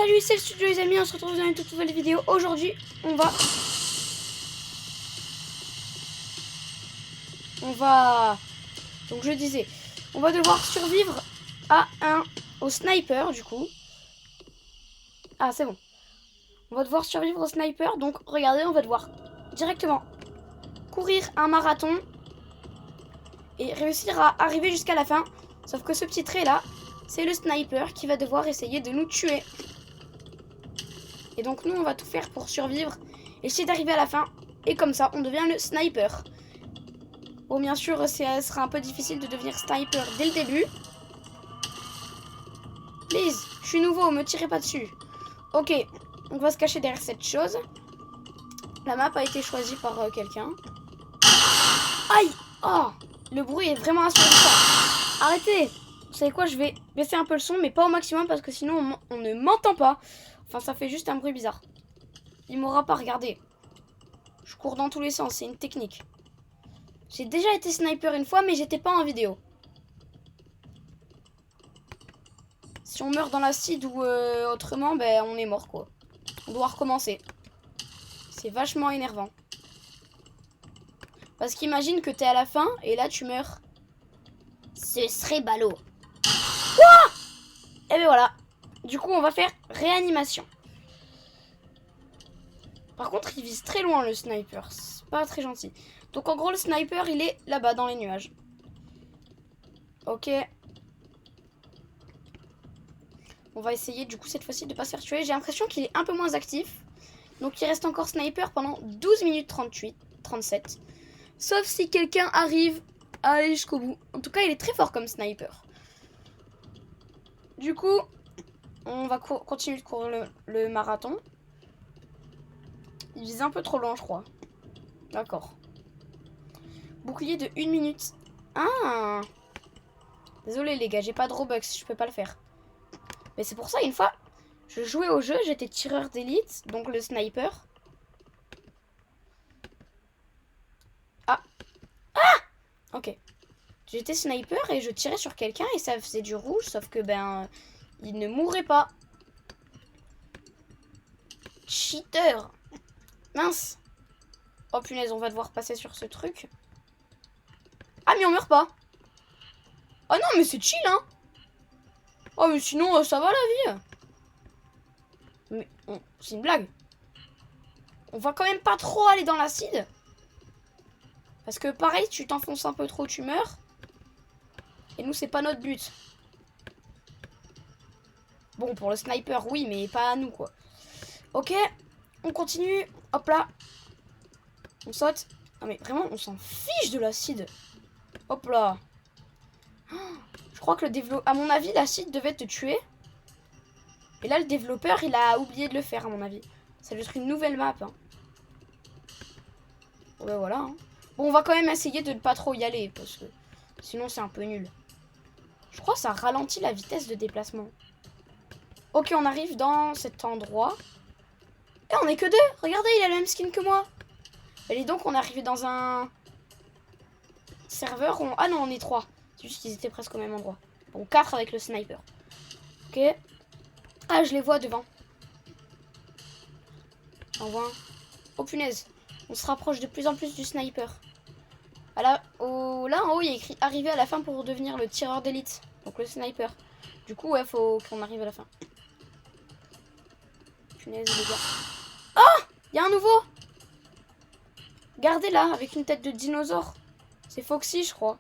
Salut, c'est le studio les amis, on se retrouve dans une toute nouvelle vidéo. Aujourd'hui, on va... Donc je disais, on va devoir survivre au sniper du coup. Ah, c'est bon. On va devoir survivre au sniper, donc regardez, on va devoir directement courir un marathon et réussir à arriver jusqu'à la fin. Sauf que ce petit trait là, c'est le sniper qui va devoir essayer de nous tuer. Et donc nous, on va tout faire pour survivre, essayer d'arriver à la fin. Et comme ça, on devient le sniper. Bon, bien sûr, ça sera un peu difficile de devenir sniper dès le début. Please, je suis nouveau, me tirez pas dessus. Ok, on va se cacher derrière cette chose. La map a été choisie par quelqu'un. Aïe! Oh! Le bruit est vraiment assourdissant. Arrêtez! Vous savez quoi, je vais baisser un peu le son, mais pas au maximum parce que sinon on ne m'entend pas. Enfin, ça fait juste un bruit bizarre. Il m'aura pas regardé. Je cours dans tous les sens, c'est une technique. J'ai déjà été sniper une fois, mais j'étais pas en vidéo. Si on meurt dans l'acide ou autrement, ben on est mort quoi. On doit recommencer. C'est vachement énervant. Parce qu'imagine que t'es à la fin et là tu meurs. Ce serait ballot. Ouah! Et ben voilà. Du coup on va faire réanimation. Par contre il vise très loin le sniper. C'est pas très gentil. Donc en gros le sniper il est là-bas dans les nuages. Ok. On va essayer du coup cette fois-ci de pas se faire tuer. J'ai l'impression qu'il est un peu moins actif. Donc il reste encore sniper pendant 12 minutes 37. Sauf si quelqu'un arrive à aller jusqu'au bout. En tout cas il est très fort comme sniper. Du coup on va continuer de courir le marathon. Il vise un peu trop loin je crois. D'accord. Bouclier de 1 minute. Ah! Désolé les gars, j'ai pas de Robux, je peux pas le faire. Mais c'est pour ça, une fois, je jouais au jeu, j'étais tireur d'élite, donc le sniper. Ah! Ah! Ok. J'étais sniper et je tirais sur quelqu'un et ça faisait du rouge, sauf que ben, il ne mourrait pas. Cheater! Mince! Oh punaise, on va devoir passer sur ce truc. Ah mais on meurt pas! Oh non mais c'est chill hein! Oh mais sinon ça va la vie! Mais c'est une blague! On va quand même pas trop aller dans l'acide. Parce que pareil, tu t'enfonces un peu trop, tu meurs. Et nous, c'est pas notre but. Bon, pour le sniper, oui, mais pas à nous, quoi. Ok, on continue. Hop là. On saute. Non, mais vraiment, on s'en fiche de l'acide. Hop là. Je crois que le développeur... À mon avis, l'acide devait te tuer. Et là, le développeur, il a oublié de le faire, à mon avis. Ça doit être une nouvelle map. Hein. Ouais, voilà. Hein. Bon, on va quand même essayer de ne pas trop y aller. Parce que sinon, c'est un peu nul. Je crois que ça ralentit la vitesse de déplacement. Ok, on arrive dans cet endroit. Et on est que deux. Regardez, il a le même skin que moi. Et donc, on est arrivé dans un serveur. Ah non, on est 3. C'est juste qu'ils étaient presque au même endroit. Bon, 4 avec le sniper. Ok. Ah, je les vois devant. J'en vois un. Oh punaise. On se rapproche de plus en plus du sniper. Ah là, là en haut, il y a écrit arriver à la fin pour devenir le tireur d'élite. Donc le sniper. Du coup, ouais, faut qu'on arrive à la fin. Punaise, les gars. Oh! Il y a un nouveau! Regardez là, avec une tête de dinosaure. C'est Foxy, je crois.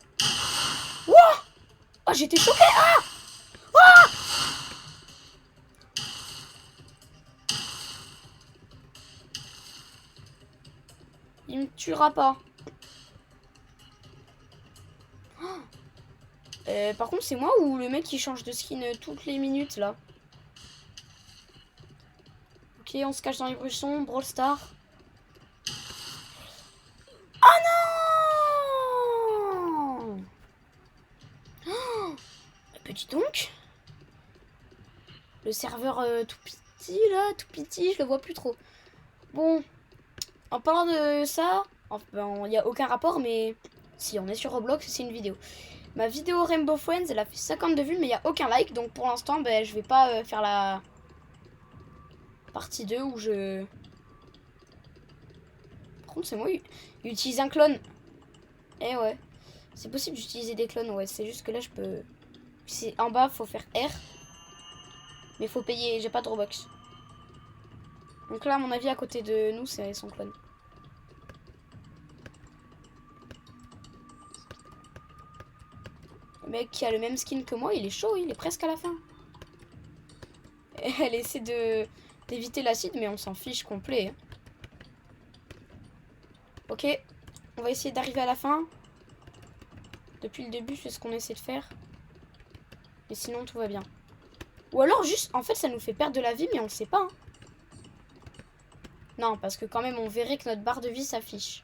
Wouah! Oh, j'étais choquée! Ah! Ah! Il me tuera pas. Par contre, c'est moi ou le mec qui change de skin toutes les minutes là? Ok, on se cache dans les buissons. Brawl Star. Oh non! Oh, petit donc. Le serveur tout petit là, tout petit, je le vois plus trop. Bon, en parlant de ça, il n'y a aucun rapport, mais si on est sur Roblox, c'est une vidéo. Ma vidéo Rainbow Friends, elle a fait 52 vues, mais il n'y a aucun like, donc pour l'instant, ben, je vais pas faire la partie 2 où je... Par contre, c'est moi, il utilise un clone. Eh ouais. C'est possible d'utiliser des clones, ouais. C'est juste que là, je peux... En bas, faut faire R. Mais faut payer, j'ai pas de Robux. Donc là, à mon avis, à côté de nous, c'est son clone. Le mec qui a le même skin que moi, il est chaud, il est presque à la fin. Elle essaie d'éviter l'acide, mais on s'en fiche complet. Hein. Ok, on va essayer d'arriver à la fin. Depuis le début, c'est ce qu'on essaie de faire. Et sinon, tout va bien. Ou alors, juste, en fait, ça nous fait perdre de la vie, mais on le sait pas. Hein. Non, parce que quand même, on verrait que notre barre de vie s'affiche.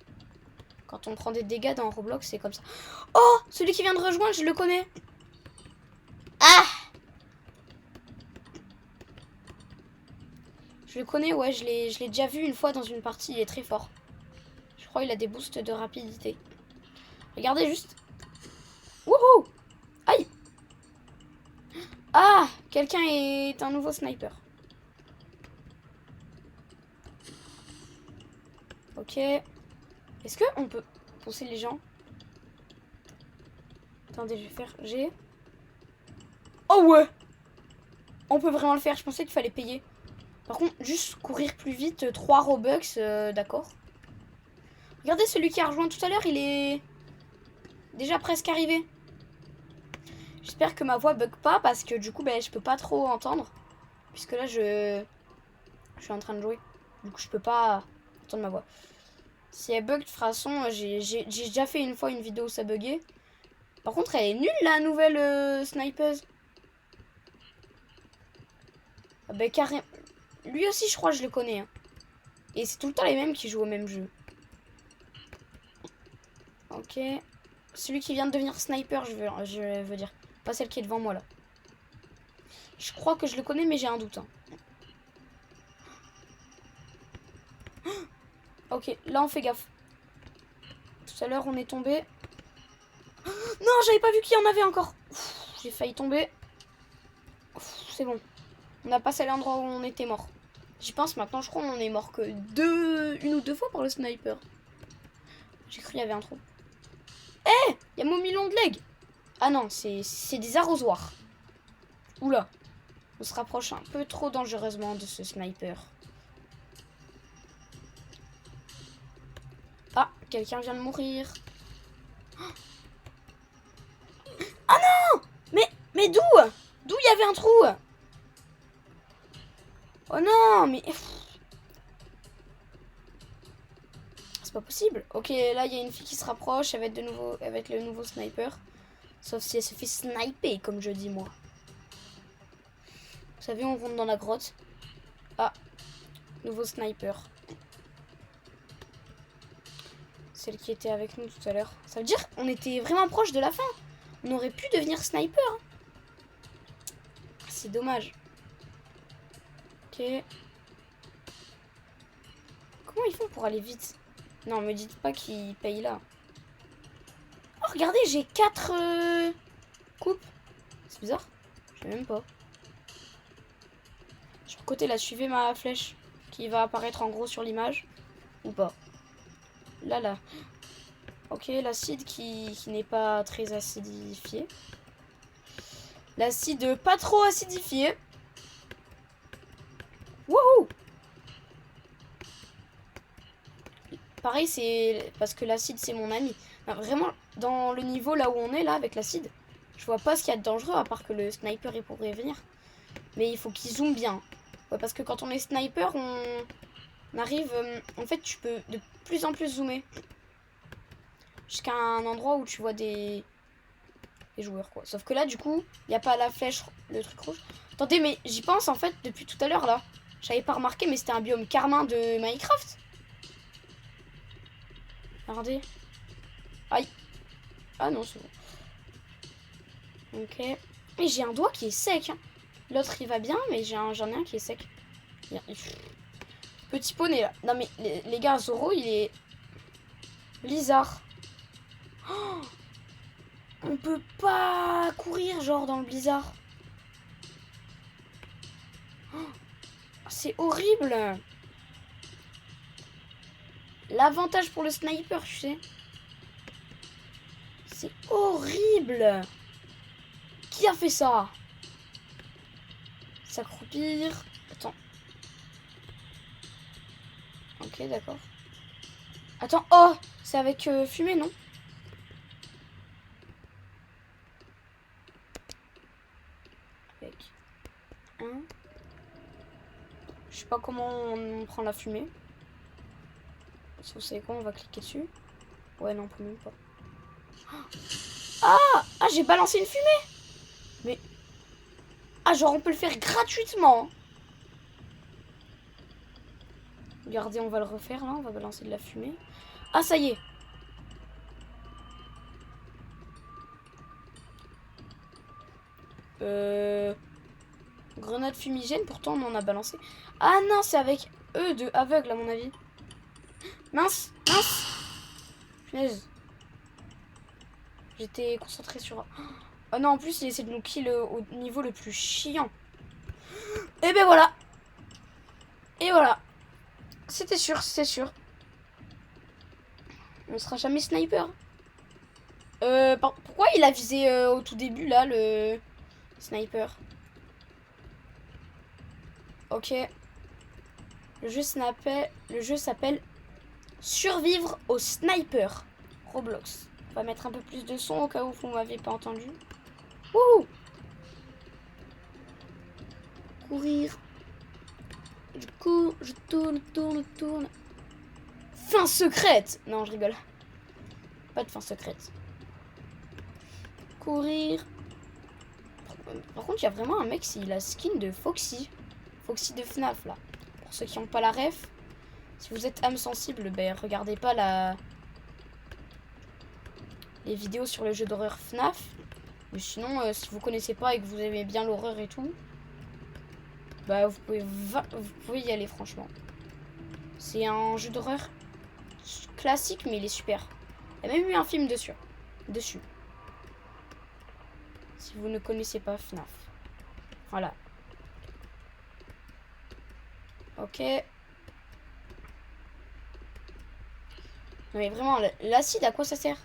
Quand on prend des dégâts dans Roblox, c'est comme ça. Oh, celui qui vient de rejoindre, je le connais. Ah! Je le connais, ouais, je l'ai déjà vu une fois dans une partie, il est très fort. Je crois qu'il a des boosts de rapidité. Regardez juste. Wouhou! Aïe! Ah! Quelqu'un est un nouveau sniper. Ok. Est-ce qu'on peut pousser les gens? Attendez, je vais faire G. Oh ouais! On peut vraiment le faire, je pensais qu'il fallait payer. Par contre, juste courir plus vite, 3 Robux, d'accord. Regardez celui qui a rejoint tout à l'heure, il est déjà presque arrivé. J'espère que ma voix bug pas parce que du coup, ben, je peux pas trop entendre. Puisque là, je suis en train de jouer. Du coup, je peux pas entendre ma voix. Si elle bug, de toute façon, j'ai déjà fait une fois une vidéo où ça buguait. Par contre, elle est nulle, la nouvelle snipeuse. Ah ben, carrément. Lui aussi, je crois que je le connais. Hein. Et c'est tout le temps les mêmes qui jouent au même jeu. Ok. Celui qui vient de devenir sniper, je veux dire. Pas celle qui est devant moi, là. Je crois que je le connais, mais j'ai un doute. Hein. Ok, là, on fait gaffe. Tout à l'heure, on est tombé. Non, j'avais pas vu qu'il y en avait encore. J'ai failli tomber. C'est bon. On a passé à l'endroit où on était mort. J'y pense maintenant, je crois qu'on est mort que une ou deux fois par le sniper. J'ai cru qu'il y avait un trou. Eh, il y a mon million de legs. Ah non, c'est des arrosoirs. Oula. On se rapproche un peu trop dangereusement de ce sniper. Ah, quelqu'un vient de mourir. Ah non! Mais d'où? D'où il y avait un trou? Oh non, mais... C'est pas possible. Ok, là, il y a une fille qui se rapproche. Elle va être de nouveau avec le nouveau sniper. Sauf si elle se fait sniper, comme je dis, moi. Vous savez, on rentre dans la grotte. Ah, nouveau sniper. Celle qui était avec nous tout à l'heure. Ça veut dire qu'on était vraiment proche de la fin. On aurait pu devenir sniper. Hein. C'est dommage. Ok. Comment ils font pour aller vite? Non, me dites pas qu'ils payent là. Oh, regardez, j'ai 4 coupes. C'est bizarre. Je sais même pas. Sur le côté, là, suivez ma flèche qui va apparaître en gros sur l'image. Ou pas. Là. Ok, l'acide qui n'est pas très acidifié. L'acide pas trop acidifié. Wouhou! Pareil, c'est parce que l'acide, c'est mon ami. Non, vraiment, dans le niveau là où on est, là, avec l'acide, je vois pas ce qu'il y a de dangereux, à part que le sniper, il pourrait venir. Mais il faut qu'il zoome bien. Ouais, parce que quand on est sniper, on arrive... en fait, tu peux de plus en plus zoomer. Jusqu'à un endroit où tu vois des joueurs, quoi. Sauf que là, du coup, il n'y a pas la flèche, le truc rouge. Attendez, mais j'y pense, en fait, depuis tout à l'heure, là. J'avais pas remarqué, mais c'était un biome carmin de Minecraft. Regardez. Aïe. Ah non, c'est bon. Ok. Et j'ai un doigt qui est sec. Hein. L'autre, il va bien, mais j'en ai un qui est sec. Petit poney, là. Non, mais les gars, Zoro, il est... Blizzard. Oh, on peut pas courir, genre, dans le blizzard. Oh, C'est horrible. L'avantage pour le sniper, tu sais. C'est horrible. Qui a fait ça? S'accroupir. Attends. Ok, d'accord. Attends, oh, c'est avec fumée, non? Avec un. Je sais pas comment on prend la fumée. Si vous savez quoi, on va cliquer dessus. Ouais, non, on peut même pas. Ah, ah, j'ai balancé une fumée. Mais ah, genre on peut le faire gratuitement. Regardez, on va le refaire là, on va balancer de la fumée. Ah, ça y est. Grenade fumigène, pourtant on en a balancé. Ah non, c'est avec eux de aveugle à mon avis. Mince, mince. Punaise. J'étais concentré sur... Oh non, en plus il essaie de nous kill au niveau le plus chiant. Et ben voilà. Et voilà. C'était sûr, c'est sûr. On sera jamais sniper. Pourquoi il a visé au tout début là le sniper? Ok. Le jeu s'appelle Survivre au sniper. Roblox. On va mettre un peu plus de son au cas où vous m'avez pas entendu. Wouh! Courir. Je cours, je tourne, tourne, tourne. Fin secrète! Non, je rigole. Pas de fin secrète. Courir. Par contre, il y a vraiment un mec, c'est la skin de Foxy. Foxy de FNAF, là. Pour ceux qui n'ont pas la ref, si vous êtes âme sensible, ben regardez pas les vidéos sur le jeu d'horreur FNAF. Mais sinon, si vous connaissez pas et que vous aimez bien l'horreur et tout, bah vous pouvez y aller franchement. C'est un jeu d'horreur classique, mais il est super. Il y a même eu un film dessus. Si vous ne connaissez pas FNAF. Voilà. Ok. Non mais vraiment, l'acide, à quoi ça sert?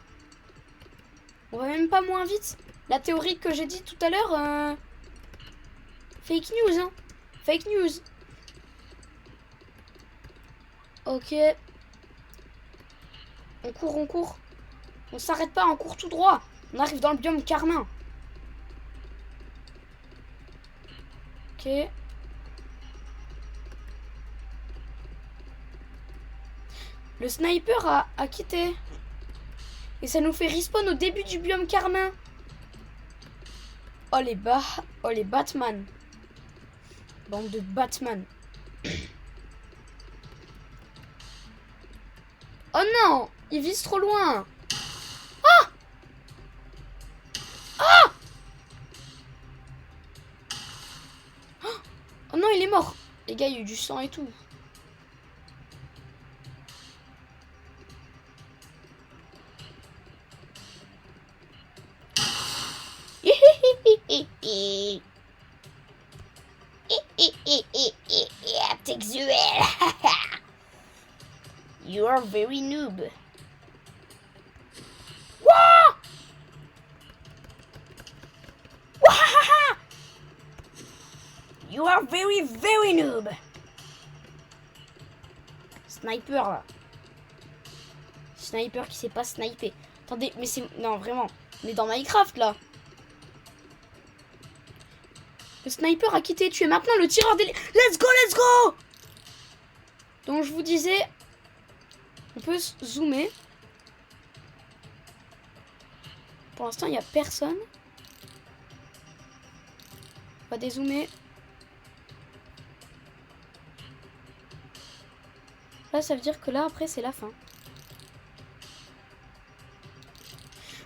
On va même pas moins vite. La théorie que j'ai dit tout à l'heure, fake news, hein. Fake news. Ok. On court, on court. On s'arrête pas, on court tout droit. On arrive dans le biome carmin. Ok. Le sniper a quitté. Et ça nous fait respawn au début du biome carmin. Oh les Batman. Bande de Batman. Oh non, il vise trop loin. Ah! Ah! Oh non, il est mort. Les gars, il y a eu du sang et tout. Texuel. You are very noob. Wouah! Wouah! You are very, very noob. Sniper là. Sniper qui sait pas sniper. Attendez, mais c'est... Non, vraiment. On est dans Minecraft là. Le sniper a quitté. Tu es maintenant le tireur d'élite. Let's go, let's go! Donc je vous disais... On peut zoomer. Pour l'instant, il n'y a personne. On va dézoomer. Là, ça veut dire que là, après, c'est la fin.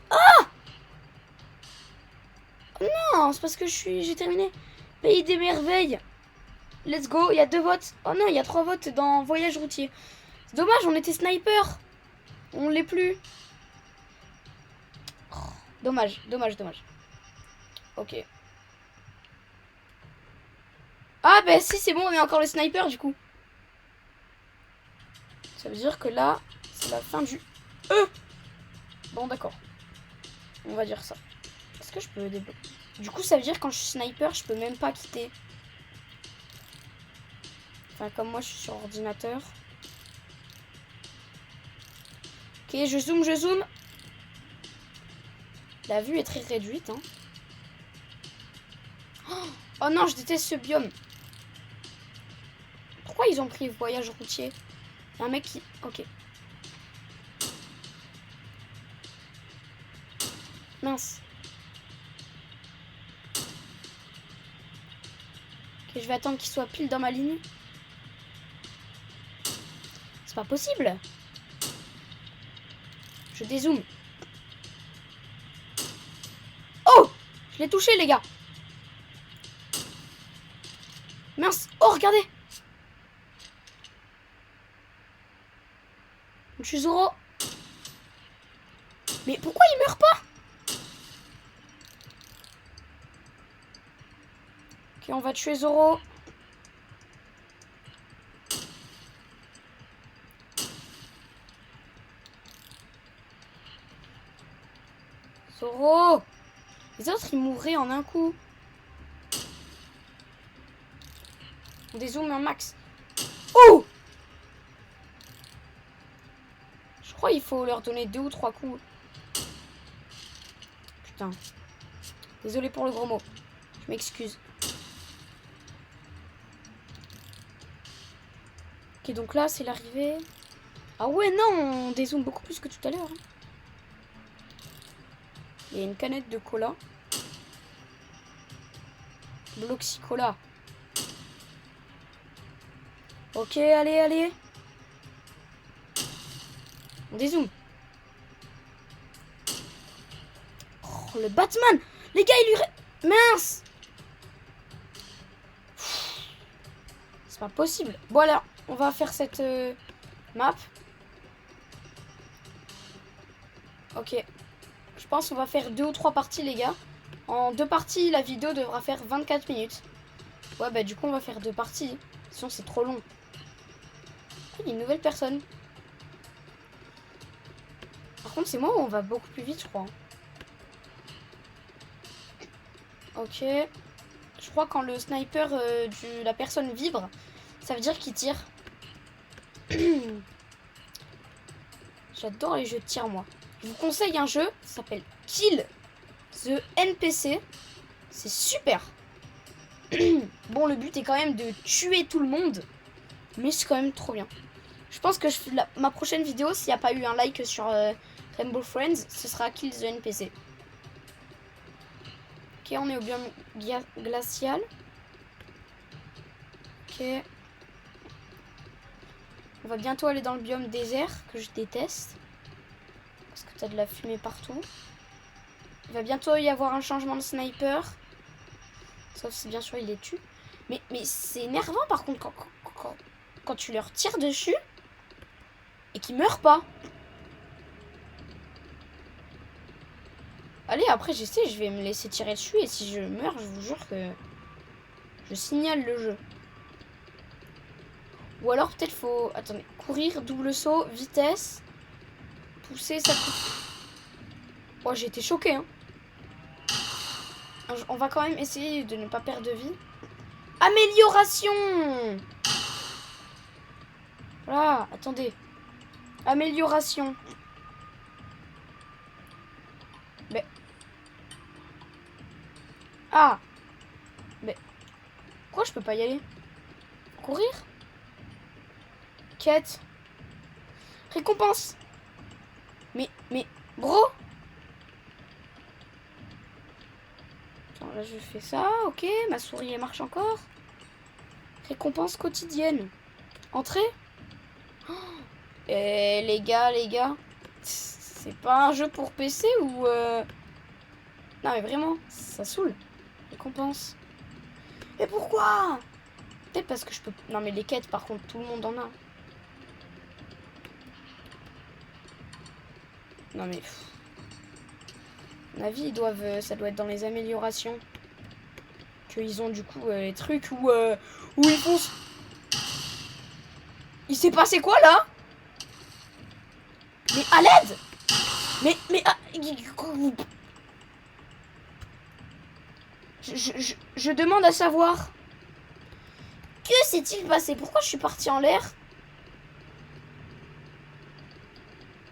Ah! Non, c'est parce que j'ai terminé. Pays des merveilles. Let's go, il y a 2 votes. Oh non, il y a 3 votes dans voyage routier. C'est dommage, on était sniper. On l'est plus. Oh, dommage, dommage, dommage. Ok. Ah bah si, c'est bon, on est encore le sniper du coup. Ça veut dire que là, c'est la fin du... Bon d'accord. On va dire ça. Est-ce que je peux débloquer? Du coup, ça veut dire que quand je suis sniper, je peux même pas quitter. Enfin, comme moi, je suis sur ordinateur. Ok, je zoome, je zoome. La vue est très réduite. Hein. Oh non, je déteste ce biome. Pourquoi ils ont pris voyage routier? Il y a un mec qui... Ok. Mince. Ok, je vais attendre qu'il soit pile dans ma ligne. C'est pas possible. Je dézoome. Oh! Je l'ai touché, les gars. Mince. Oh, regardez. Je suis Zoro. Mais pourquoi il meurt pas? Ok, on va tuer Zoro. Zoro. Les autres, ils mourraient en un coup. On dézoome un max. Oh! Je crois qu'il faut leur donner 2 ou 3 coups. Putain. Désolé pour le gros mot. Je m'excuse. Ok, donc là, c'est l'arrivée. Ah ouais, non, on dézoome beaucoup plus que tout à l'heure. Hein. Il y a une canette de cola. Bloxy Cola. Ok, allez, allez. On dézoome. Oh, le Batman. Les gars, il lui... Mince. C'est pas possible. Bon, alors, on va faire cette map. Ok. Je pense qu'on va faire 2 ou 3 parties, les gars. En 2 parties, la vidéo devra faire 24 minutes. Ouais, bah du coup, on va faire 2 parties. Sinon, c'est trop long. Il y a une nouvelle personne. Par contre, c'est moi où on va beaucoup plus vite, je crois. Ok. Je crois quand le sniper de la personne vibre, ça veut dire qu'il tire. J'adore les jeux de tir, moi. Je vous conseille un jeu, ça s'appelle Kill the NPC. C'est super. Bon, le but est quand même de tuer tout le monde. Mais c'est quand même trop bien. Je pense que ma prochaine vidéo, s'il n'y a pas eu un like sur Rainbow Friends, ce sera Kill the NPC. Ok, on est au biome glacial. Ok. On va bientôt aller dans le biome désert, que je déteste. Parce que t'as de la fumée partout. Il va bientôt y avoir un changement de sniper. Sauf si bien sûr il les tue. Mais c'est énervant par contre quand tu leur tires dessus et qu'ils meurent pas. Allez, après j'essaie, je vais me laisser tirer dessus et si je meurs, je vous jure que je signale le jeu. Ou alors peut-être faut... Attendez, courir, double saut, vitesse, pousser, ça coupe. Oh, j'ai été choquée, hein. On va quand même essayer de ne pas perdre de vie. Amélioration! Voilà, attendez. Amélioration. Mais... Ah! Mais... Pourquoi je peux pas y aller? Courir? Quête. Récompense. Mais, bro. Attends, là je fais ça, ok. Ma souris elle marche encore. Récompense quotidienne. Entrée. Oh, les gars. C'est pas un jeu pour PC ou... Non mais vraiment, ça saoule. Récompense. Mais pourquoi? Peut-être parce que je peux... Non mais les quêtes par contre, tout le monde en a. Non mais... À mon avis, ils doivent... ça doit être dans les améliorations. qu'ils ont du coup les trucs où ils font... Il s'est passé quoi là? Mais à l'aide! Mais ah, je demande à savoir. Que s'est-il passé? Pourquoi je suis partie en l'air?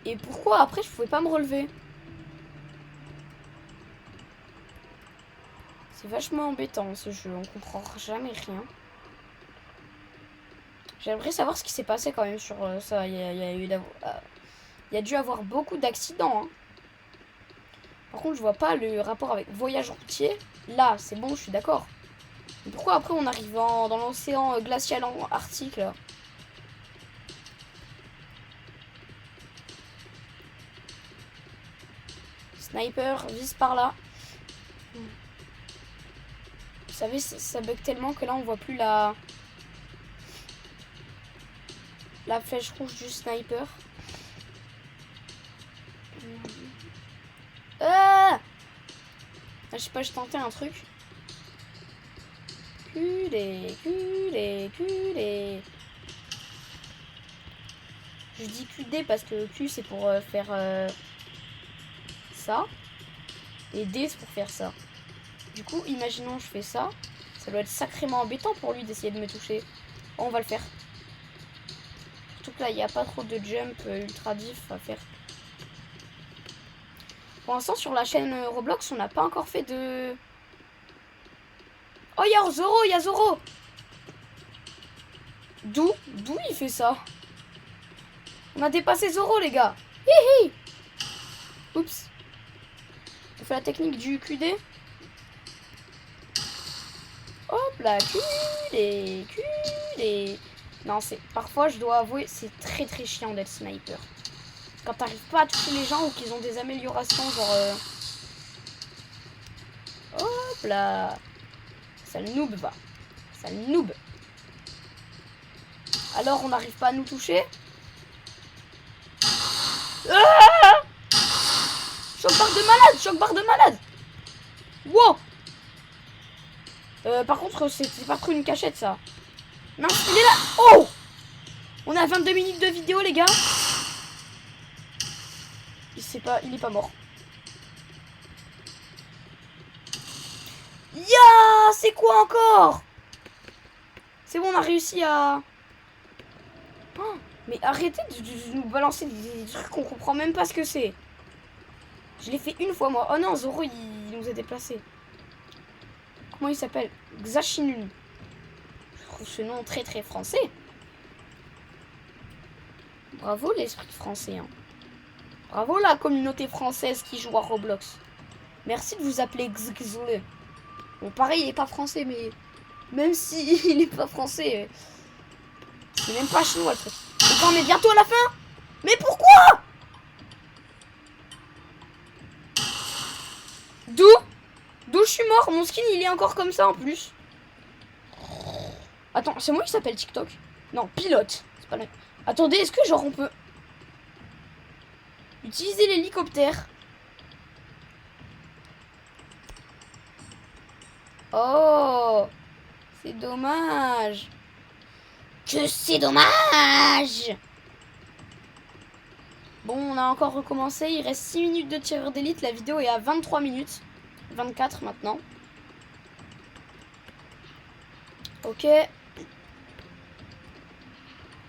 Et pourquoi après je pouvais pas me relever? C'est vachement embêtant ce jeu, on comprend jamais rien. J'aimerais savoir ce qui s'est passé quand même sur ça. Il y a dû avoir beaucoup d'accidents. Hein. Par contre, je vois pas le rapport avec voyage routier. Là, c'est bon, je suis d'accord. Mais pourquoi après on arrive dans l'océan glacial arctique là? Sniper, vise par là. Vous savez, ça bug tellement que là on voit plus la flèche rouge du sniper. Ah, je sais pas, je tentais un truc. Culé. Je dis QD parce que Q c'est pour faire ça. Et D c'est pour faire ça. Du coup, imaginons je fais ça. Ça doit être sacrément embêtant pour lui d'essayer de me toucher. Bon, on va le faire. Surtout que là, il n'y a pas trop de jump ultra diff à faire. Pour l'instant, sur la chaîne Roblox, on n'a pas encore fait de... Oh, il y a Zoro, il y a Zoro. D'où il fait ça? On a dépassé Zoro, les gars. Hihi. Oups. On fait la technique du QD. Hop là, QD. Non, c'est... Parfois, je dois avouer, c'est très très chiant d'être sniper. Quand t'arrives pas à toucher les gens ou qu'ils ont des améliorations, genre... Hop là. Sale noob, va. Sale noob. Alors, on n'arrive pas à nous toucher. Ah, choc barre de malade. Wow. Par contre, c'est pas trop une cachette, ça. Mince, il est là. Oh, on a 22 minutes de vidéo, les gars. Il est pas mort. Ya, c'est quoi encore? C'est bon, on a réussi à... Oh, mais arrêtez de nous balancer des trucs qu'on comprend même pas ce que c'est. Je l'ai fait une fois, moi. Oh non, Zoro, il nous a déplacés. Comment il s'appelle? Xashinun. Je trouve ce nom très très français. Bravo l'esprit français. Hein. Bravo la communauté française qui joue à Roblox. Merci de vous appeler Xxle. Bon, pareil, il est pas français, mais... Même si il est pas français... C'est même pas chinois, le truc. Attends, on est bientôt à la fin. Mais pourquoi? D'où je suis mort? Mon skin, il est encore comme ça, en plus. Attends, c'est moi qui s'appelle TikTok? Non, pilote. C'est pas le... Attendez, est-ce que genre on peut... utiliser l'hélicoptère? Oh, c'est dommage. Que c'est dommage. Bon, on a encore recommencé. Il reste 6 minutes de tireur d'élite. La vidéo est à 23 minutes. 24 maintenant. Ok.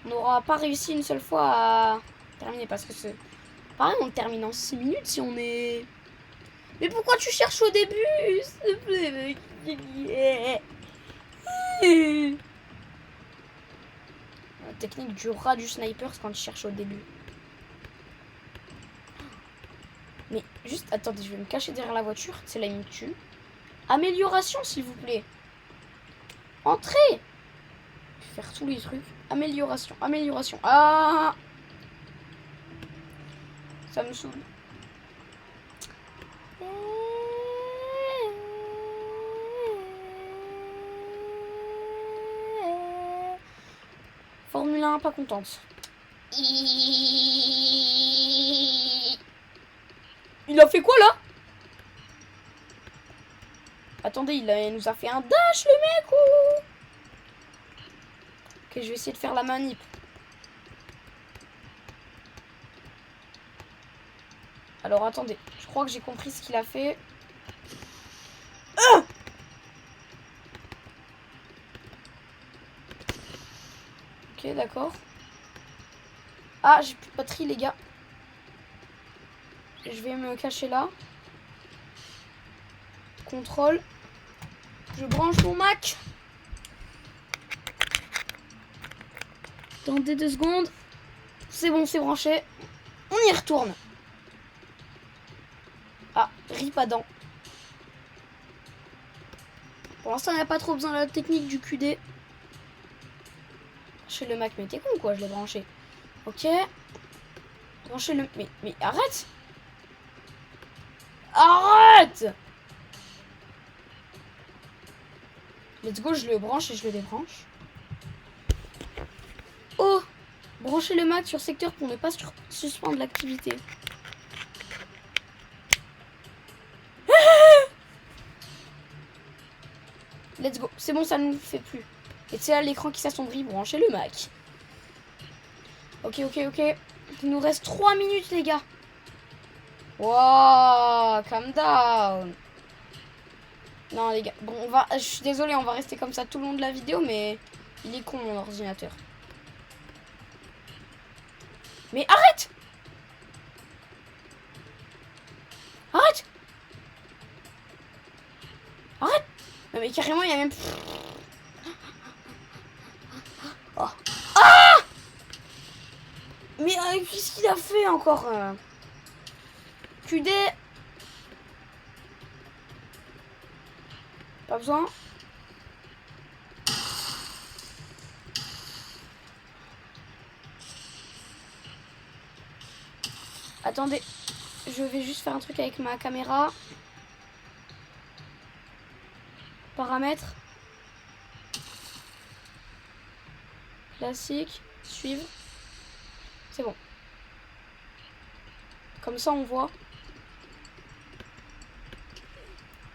On n'aura pas réussi une seule fois à terminer parce que c'est... Pareil, on le termine en 6 minutes si on est... Mais pourquoi tu cherches au début? S'il te plaît, mec. La technique du rat du sniper, c'est quand tu cherches au début. Mais juste, attendez, je vais me cacher derrière la voiture. C'est là, il me tue. Amélioration, s'il vous plaît. Entrée. Je vais faire tous les trucs. Amélioration. Ah, ça me saoule. Formule 1, pas contente. Il a fait quoi là? Attendez, il nous a fait un dash, le mec, ou... Ok, je vais essayer de faire la manip. Alors, attendez. Je crois que j'ai compris ce qu'il a fait. Ok, d'accord. Ah, j'ai plus de batterie, les gars. Je vais me cacher là. Contrôle. Je branche mon Mac. Attendez 2 secondes. C'est bon, c'est branché. On y retourne. Ah, rip Adam. Pour l'instant, on n'a pas trop besoin de la technique du QD. Brancher le Mac, mais t'es con quoi, je l'ai branché. Ok. Brancher le... Mais arrête. Arrête. Let's go, je le branche et je le débranche. Oh. Brancher le Mac sur secteur pour ne pas suspendre l'activité. Let's go. C'est bon, ça ne nous fait plus. Et c'est là l'écran qui s'assombrit. Brancher le Mac. Ok. Il nous reste 3 minutes, les gars. Wow, calm down. Non, les gars. Bon, je suis désolée, on va rester comme ça tout le long de la vidéo, mais il est con, mon ordinateur. Mais arrête! Arrête! Arrête! Non, mais carrément, il y a même... Oh. Ah! Mais qu'est-ce qu'il a fait encore QD. Pas besoin. Attendez. Je vais juste faire un truc avec ma caméra. Paramètres. Classique. Suivre. C'est bon. Comme ça, on voit.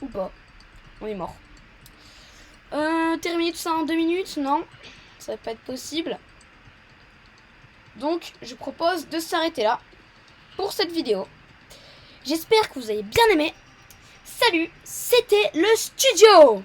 Ou pas. On est mort. Terminer tout ça en 2 minutes? Non. Ça va pas être possible. Donc, je propose de s'arrêter là pour cette vidéo. J'espère que vous avez bien aimé. Salut, c'était le studio!